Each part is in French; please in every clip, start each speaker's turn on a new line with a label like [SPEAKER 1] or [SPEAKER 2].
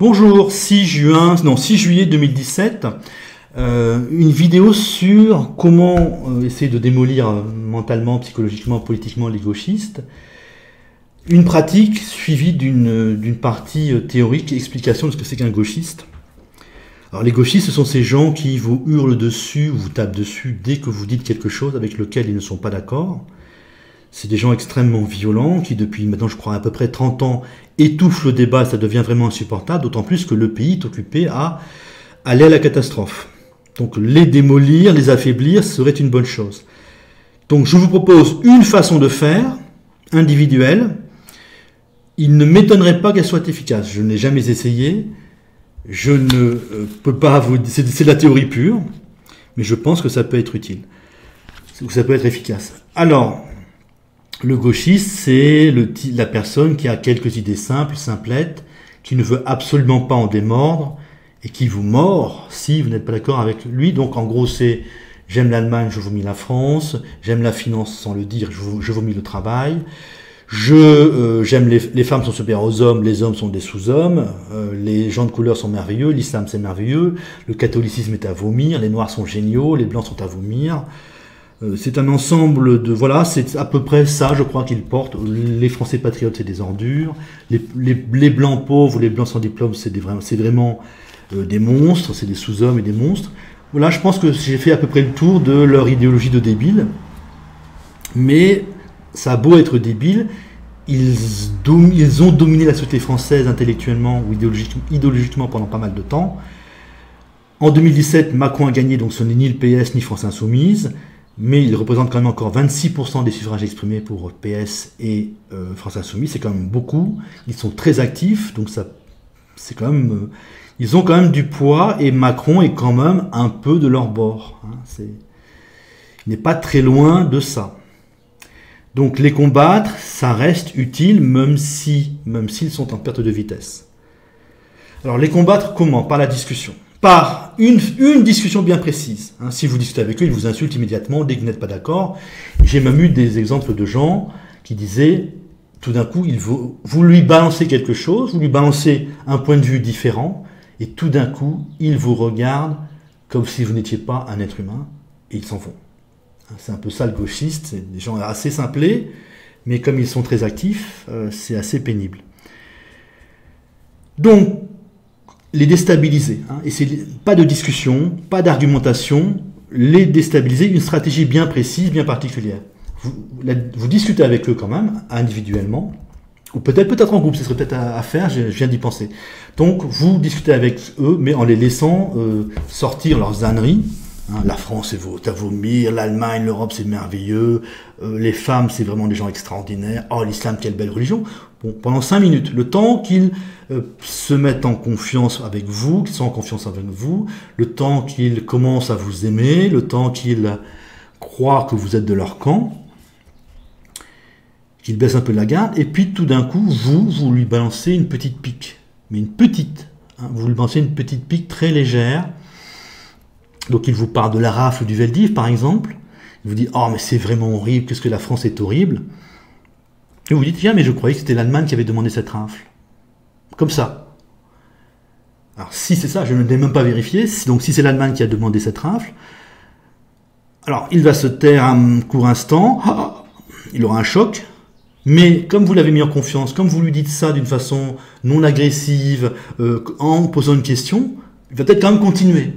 [SPEAKER 1] Bonjour, 6 juillet 2017, une vidéo sur comment essayer de démolir mentalement, psychologiquement, politiquement les gauchistes. Une pratique suivie d'une partie théorique et explication de ce que c'est qu'un gauchiste. Alors les gauchistes, ce sont ces gens qui vous hurlent dessus, vous tapent dessus dès que vous dites quelque chose avec lequel ils ne sont pas d'accord. C'est des gens extrêmement violents qui, depuis maintenant, je crois, à peu près 30 ans, étouffent le débat, ça devient vraiment insupportable, d'autant plus que le pays est occupé à aller à la catastrophe. Donc les démolir, les affaiblir, serait une bonne chose. Donc je vous propose une façon de faire, individuelle. Il ne m'étonnerait pas qu'elle soit efficace. Je n'ai jamais essayé. Je ne peux pas vous dire, c'est de la théorie pure, mais je pense que ça peut être utile. Ou ça peut être efficace. Alors, le gauchiste, c'est la personne qui a quelques idées simples, simplettes, qui ne veut absolument pas en démordre et qui vous mord si vous n'êtes pas d'accord avec lui. Donc en gros, c'est j'aime l'Allemagne, je vomis la France, j'aime la finance sans le dire, je vomis le travail, j'aime les femmes sont supérieures aux hommes, les hommes sont des sous-hommes, les gens de couleur sont merveilleux, l'islam c'est merveilleux, le catholicisme est à vomir, les noirs sont géniaux, les blancs sont à vomir. C'est un ensemble de... Voilà, c'est à peu près ça, je crois, qu'ils portent. Les Français patriotes, c'est des ordures. Les blancs pauvres, les blancs sans diplôme, c'est vraiment des monstres, c'est des sous-hommes et des monstres. Voilà, je pense que j'ai fait à peu près le tour de leur idéologie de débile. Mais ça a beau être débile, ils ont dominé la société française intellectuellement ou idéologiquement pendant pas mal de temps. En 2017, Macron a gagné, donc ce n'est ni le PS ni France Insoumise. Mais il représente quand même encore 26% des suffrages exprimés pour PS et France Insoumise. C'est quand même beaucoup. Ils sont très actifs, donc ça, c'est quand même. Ils ont quand même du poids et Macron est quand même un peu de leur bord. Hein, il n'est pas très loin de ça. Donc les combattre, ça reste utile, même s'ils sont en perte de vitesse. Alors les combattre comment? Par la discussion. Par une discussion bien précise. Hein, si vous discutez avec eux, ils vous insultent immédiatement dès que vous n'êtes pas d'accord. J'ai même eu des exemples de gens qui disaient, tout d'un coup, vous lui balancez quelque chose, vous lui balancez un point de vue différent, et tout d'un coup, il vous regarde comme si vous n'étiez pas un être humain, et ils s'en vont. Hein, c'est un peu ça le gauchiste, c'est des gens assez simplés, mais comme ils sont très actifs, c'est assez pénible. Donc, les déstabiliser, hein, et c'est pas de discussion, pas d'argumentation, les déstabiliser, une stratégie bien précise, bien particulière. Vous discutez avec eux quand même, individuellement, ou peut-être en groupe, ce serait peut-être à faire, je viens d'y penser. Donc vous discutez avec eux, mais en les laissant sortir leurs âneries. Hein, la France c'est à vomir, l'Allemagne, l'Europe c'est merveilleux, les femmes c'est vraiment des gens extraordinaires, oh l'islam quelle belle religion. Bon, pendant 5 minutes, le temps qu'ils se mettent en confiance avec vous, qu'ils sont en confiance avec vous, le temps qu'ils commencent à vous aimer, le temps qu'ils croient que vous êtes de leur camp, qu'ils baissent un peu la garde, et puis tout d'un coup, vous lui balancez une petite pique, mais une petite, hein, vous lui balancez une petite pique très légère. Donc il vous parle de la rafle du Veldiv, par exemple, il vous dit « Oh, mais c'est vraiment horrible, qu'est-ce que la France est horrible !» Et vous dites, tiens, mais je croyais que c'était l'Allemagne qui avait demandé cette rafle. Comme ça. Alors, si c'est ça, je ne l'ai même pas vérifié. Donc, si c'est l'Allemagne qui a demandé cette rafle, alors, il va se taire un court instant. Il aura un choc. Mais, comme vous l'avez mis en confiance, comme vous lui dites ça d'une façon non agressive, en posant une question, il va peut-être quand même continuer.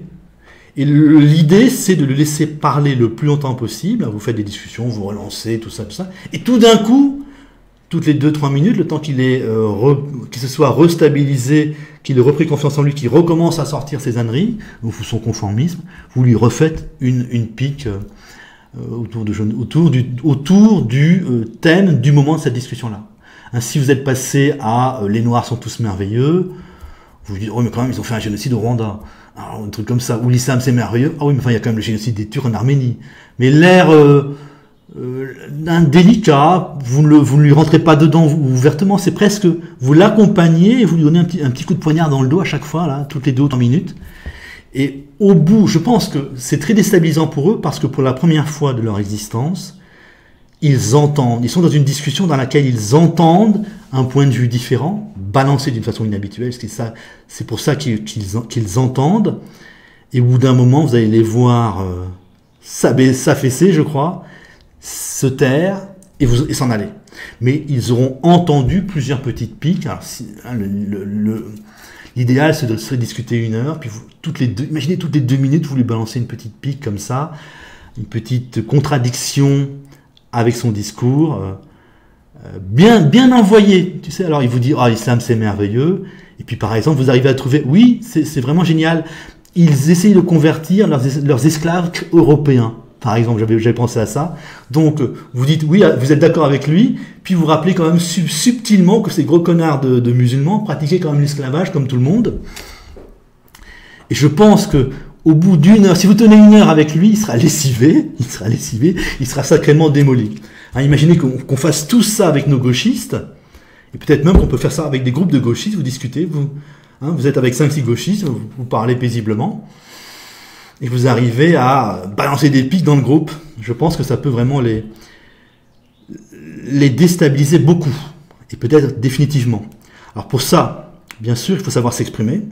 [SPEAKER 1] Et l'idée, c'est de le laisser parler le plus longtemps possible. Vous faites des discussions, vous relancez, tout ça. Et tout d'un coup, toutes les 2-3 minutes, le temps qu'il se soit restabilisé, qu'il ait repris confiance en lui, qu'il recommence à sortir ses âneries, ou son conformisme, vous lui refaites une pique autour du thème du moment de cette discussion-là. Ainsi, vous êtes passé à les Noirs sont tous merveilleux, vous dites, oh mais quand même, ils ont fait un génocide au Rwanda. Alors, un truc comme ça, ou l'islam c'est merveilleux, ah oui, mais enfin, il y a quand même le génocide des Turcs en Arménie. Mais l'air... indélicat, vous ne lui rentrez pas dedans ouvertement, c'est presque, vous l'accompagnez et vous lui donnez un petit coup de poignard dans le dos à chaque fois, là, toutes les 2 ou 3 minutes. Et au bout, je pense que c'est très déstabilisant pour eux parce que pour la première fois de leur existence, ils entendent, ils sont dans une discussion dans laquelle ils entendent un point de vue différent, balancé d'une façon inhabituelle, c'est pour ça qu'ils entendent, et au bout d'un moment, vous allez les voir s'affaisser, je crois, se taire, et s'en aller. Mais ils auront entendu plusieurs petites piques. Alors, l'idéal, c'est de se discuter 1 heure, puis imaginez toutes les 2 minutes, vous lui balancez une petite pique comme ça, une petite contradiction avec son discours, bien envoyé. Tu sais, alors il vous dit, ah, l'islam c'est merveilleux, et puis par exemple, vous arrivez à trouver, oui, c'est vraiment génial, ils essayent de convertir leurs esclaves européens. Par exemple, j'avais pensé à ça. Donc, vous dites, oui, vous êtes d'accord avec lui, puis vous rappelez quand même subtilement que ces gros connards de musulmans pratiquaient quand même l'esclavage comme tout le monde. Et je pense que au bout d'1 heure, si vous tenez 1 heure avec lui, il sera lessivé, il sera sacrément démoli. Hein, imaginez qu'on fasse tout ça avec nos gauchistes, et peut-être même qu'on peut faire ça avec des groupes de gauchistes, vous discutez, vous êtes avec 5-6 gauchistes, vous parlez paisiblement, et vous arrivez à balancer des pics dans le groupe. Je pense que ça peut vraiment les déstabiliser beaucoup, et peut-être définitivement. Alors pour ça, bien sûr, il faut savoir s'exprimer,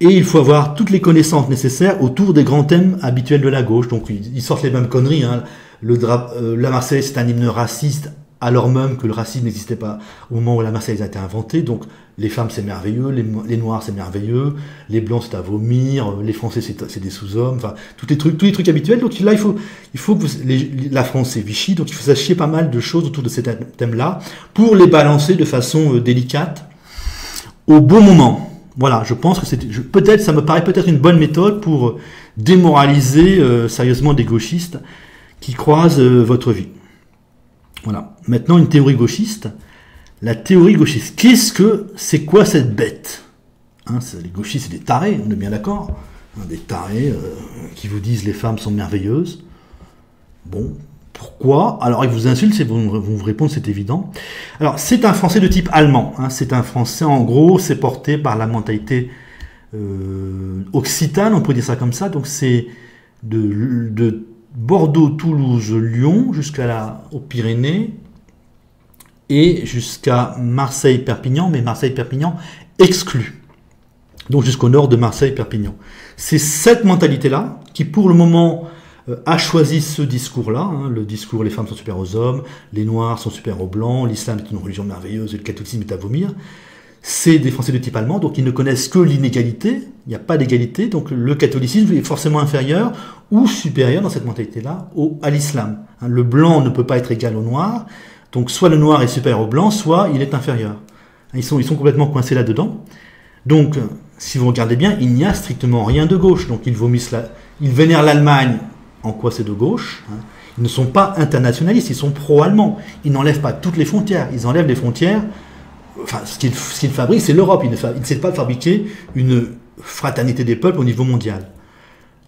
[SPEAKER 1] et il faut avoir toutes les connaissances nécessaires autour des grands thèmes habituels de la gauche. Donc ils sortent les mêmes conneries. Hein. La Marseillaise, c'est un hymne raciste, alors même que le racisme n'existait pas au moment où la Marseillaise a été inventée. Donc les femmes, c'est merveilleux, les noirs, c'est merveilleux, les blancs, c'est à vomir, les français, c'est des sous-hommes, enfin tous les trucs habituels. Donc là, il faut que la France, c'est Vichy, donc il faut sachiez pas mal de choses autour de ces thèmes-là pour les balancer de façon délicate au bon moment. Voilà, je pense que ça me paraît peut-être une bonne méthode pour démoraliser sérieusement des gauchistes qui croisent votre vie. Voilà. Maintenant, une théorie gauchiste. La théorie gauchiste. C'est quoi cette bête, hein, les gauchistes, c'est des tarés, on est bien d'accord, hein, des tarés qui vous disent les femmes sont merveilleuses. Bon. Pourquoi? Alors, ils vous insultent, vont vous répondre, c'est évident. Alors, c'est un français de type allemand. Hein, c'est un français, en gros, c'est porté par la mentalité occitane, on peut dire ça comme ça. Donc, c'est de Bordeaux, Toulouse, Lyon, aux Pyrénées, et jusqu'à Marseille-Perpignan, mais Marseille-Perpignan exclu. Donc, jusqu'au nord de Marseille-Perpignan. C'est cette mentalité-là qui, pour le moment, a choisi ce discours-là, hein, le discours les femmes sont supérieures aux hommes, les noirs sont supérieurs aux blancs, l'islam est une religion merveilleuse et le catholicisme est à vomir. C'est des Français de type allemand, donc ils ne connaissent que l'inégalité, il n'y a pas d'égalité, donc le catholicisme est forcément inférieur ou supérieur dans cette mentalité-là à l'islam. Hein, le blanc ne peut pas être égal au noir, donc soit le noir est supérieur au blanc, soit il est inférieur. Ils sont complètement coincés là-dedans. Donc, si vous regardez bien, il n'y a strictement rien de gauche, donc ils vénèrent l'Allemagne. En quoi c'est de gauche, hein. Ils ne sont pas internationalistes, ils sont pro-allemands. Ils n'enlèvent pas toutes les frontières, ils enlèvent les frontières. Enfin, ce qu'ils fabriquent, c'est l'Europe. Ils ne savent pas fabriquer une fraternité des peuples au niveau mondial.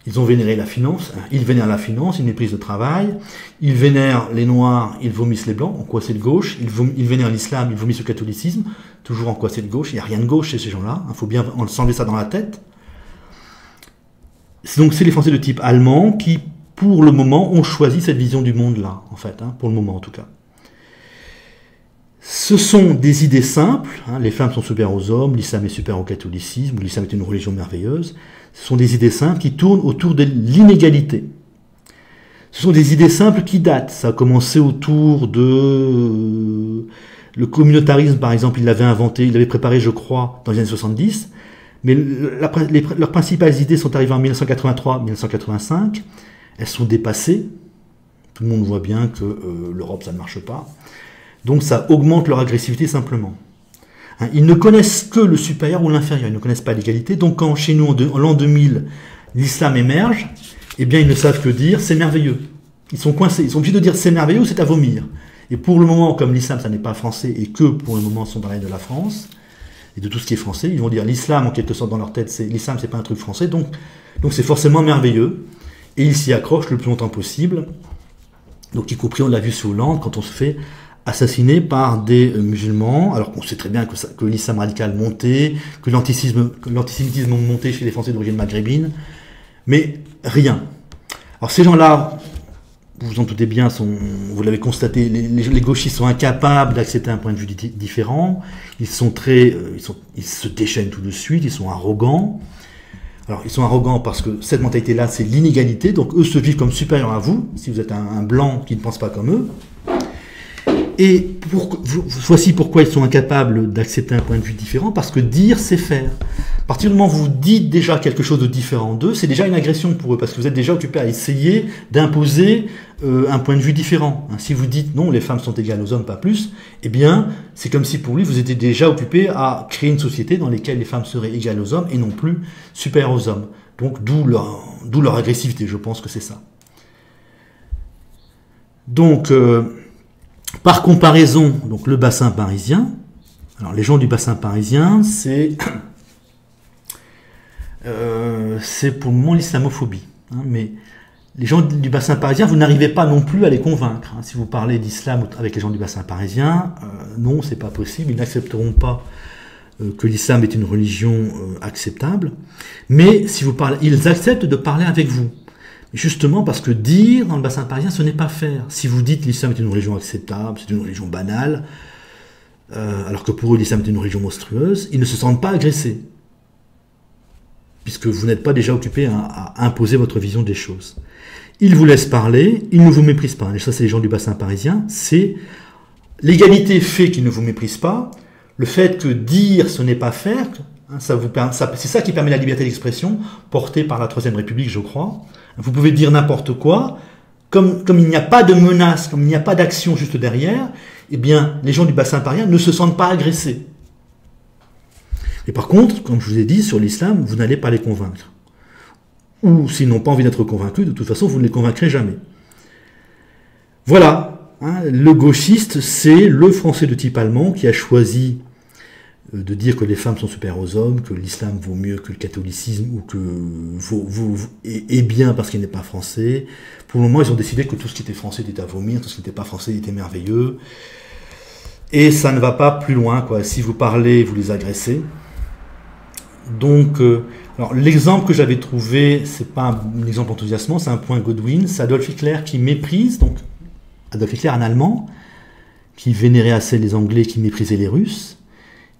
[SPEAKER 1] Ils ont vénéré la finance, hein. Ils vénèrent la finance, une méprise de travail. Ils vénèrent les noirs, ils vomissent les blancs. En quoi c'est de gauche? Ils vénèrent l'islam, ils vomissent le catholicisme. Toujours en quoi c'est de gauche? Il n'y a rien de gauche chez ces gens-là. Il faut bien s'enlever ça dans la tête. Donc, c'est les Français de type allemand qui, pour le moment, ont choisi cette vision du monde-là, en fait, hein, pour le moment en tout cas. Ce sont des idées simples, hein, les femmes sont supérieures aux hommes, l'islam est supérieur au catholicisme, l'islam est une religion merveilleuse. Ce sont des idées simples qui tournent autour de l'inégalité. Ce sont des idées simples qui datent. Ça a commencé autour de... le communautarisme, par exemple, il l'avait préparé, je crois, dans les années 70. Mais leurs principales idées sont arrivées en 1983-1985. Elles sont dépassées. Tout le monde voit bien que l'Europe, ça ne marche pas. Donc ça augmente leur agressivité simplement. Hein, ils ne connaissent que le supérieur ou l'inférieur. Ils ne connaissent pas l'égalité. Donc quand chez nous, en l'an 2000, l'islam émerge, eh bien ils ne savent que dire c'est merveilleux. Ils sont coincés. Ils sont obligés de dire c'est merveilleux ou c'est à vomir. Et pour le moment, comme l'islam, ça n'est pas français et que pour le moment, sont dans l'aide de la France et de tout ce qui est français, ils vont dire l'islam, en quelque sorte, dans leur tête, l'islam, c'est pas un truc français, donc c'est forcément merveilleux. Et ils s'y accrochent le plus longtemps possible. Donc, y compris, on l'a vu sous Hollande, quand on se fait assassiner par des musulmans, alors qu'on sait très bien que l'islam radical montait, que l'antisémitisme montait chez les Français d'origine maghrébine, mais rien. Alors, ces gens-là, vous vous en doutez bien, vous l'avez constaté, les gauchistes sont incapables d'accepter un point de vue différent. Ils se déchaînent tout de suite, ils sont arrogants. Alors, ils sont arrogants parce que cette mentalité-là, c'est l'inégalité. Donc, eux se vivent comme supérieurs à vous, si vous êtes un blanc qui ne pense pas comme eux. Et voici pourquoi ils sont incapables d'accepter un point de vue différent, parce que dire, c'est faire. À partir du moment où vous dites déjà quelque chose de différent d'eux, c'est déjà une agression pour eux, parce que vous êtes déjà occupé à essayer d'imposer un point de vue différent. Si vous dites non, les femmes sont égales aux hommes, pas plus, eh bien, c'est comme si pour lui, vous étiez déjà occupé à créer une société dans laquelle les femmes seraient égales aux hommes et non plus supérieures aux hommes. Donc, d'où leur agressivité, je pense que c'est ça. Donc, par comparaison, donc le bassin parisien, alors les gens du bassin parisien, c'est pour le moment l'islamophobie. Mais les gens du bassin parisien, vous n'arrivez pas non plus à les convaincre. Si vous parlez d'islam avec les gens du bassin parisien, non, c'est pas possible, ils n'accepteront pas que l'islam est une religion acceptable. Mais si vous parlez, ils acceptent de parler avec vous. Justement parce que dire dans le bassin parisien, ce n'est pas faire. Si vous dites l'islam est une religion acceptable, c'est une religion banale, alors que pour eux l'islam est une religion monstrueuse, ils ne se sentent pas agressés. Puisque vous n'êtes pas déjà occupé à imposer votre vision des choses. Ils vous laissent parler, ils ne vous méprisent pas. Et ça, c'est les gens du bassin parisien. C'est l'égalité fait qu'ils ne vous méprisent pas. Le fait que dire ce n'est pas faire, c'est ça qui permet la liberté d'expression, portée par la Troisième République, je crois. Vous pouvez dire n'importe quoi, comme il n'y a pas de menace, comme il n'y a pas d'action juste derrière, eh bien, les gens du bassin parisien ne se sentent pas agressés. Et par contre, comme je vous ai dit, sur l'islam, vous n'allez pas les convaincre. Ou s'ils n'ont pas envie d'être convaincus, de toute façon, vous ne les convaincrez jamais. Voilà, le gauchiste, c'est le français de type allemand qui a choisi de dire que les femmes sont supérieures aux hommes, que l'islam vaut mieux que le catholicisme, ou que est bien parce qu'il n'est pas français. Pour le moment, ils ont décidé que tout ce qui était français était à vomir, tout ce qui n'était pas français était merveilleux. Et ça ne va pas plus loin, quoi. Si vous parlez, vous les agressez. Donc, alors l'exemple que j'avais trouvé, c'est pas un exemple enthousiasmant, c'est un point Godwin, c'est Adolf Hitler qui méprise, donc Adolf Hitler, un Allemand, qui vénérait assez les Anglais, qui méprisait les Russes.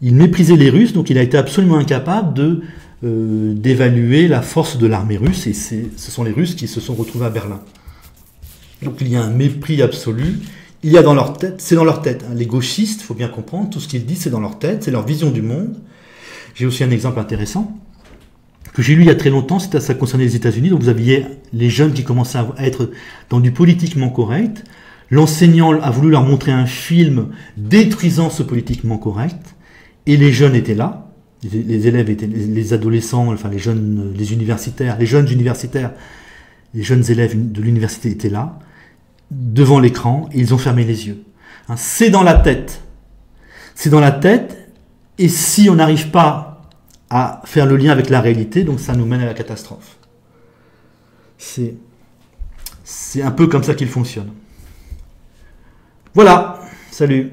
[SPEAKER 1] Il méprisait les Russes, donc il a été absolument incapable d'évaluer la force de l'armée russe, et ce sont les Russes qui se sont retrouvés à Berlin. Donc il y a un mépris absolu, il y a dans leur tête, c'est dans leur tête. Les gauchistes, il faut bien comprendre, tout ce qu'ils disent, c'est dans leur tête, c'est leur vision du monde. J'ai aussi un exemple intéressant, que j'ai lu il y a très longtemps, ça concernait les États-Unis, donc vous aviez les jeunes qui commençaient à être dans du politiquement correct, l'enseignant a voulu leur montrer un film détruisant ce politiquement correct, et les jeunes étaient là, les élèves étaient, les adolescents, enfin les jeunes universitaires, les jeunes élèves de l'université étaient là, devant l'écran, et ils ont fermé les yeux. C'est dans la tête. C'est dans la tête, et si on n'arrive pas à faire le lien avec la réalité, donc ça nous mène à la catastrophe. C'est un peu comme ça qu'il fonctionne. Voilà, salut.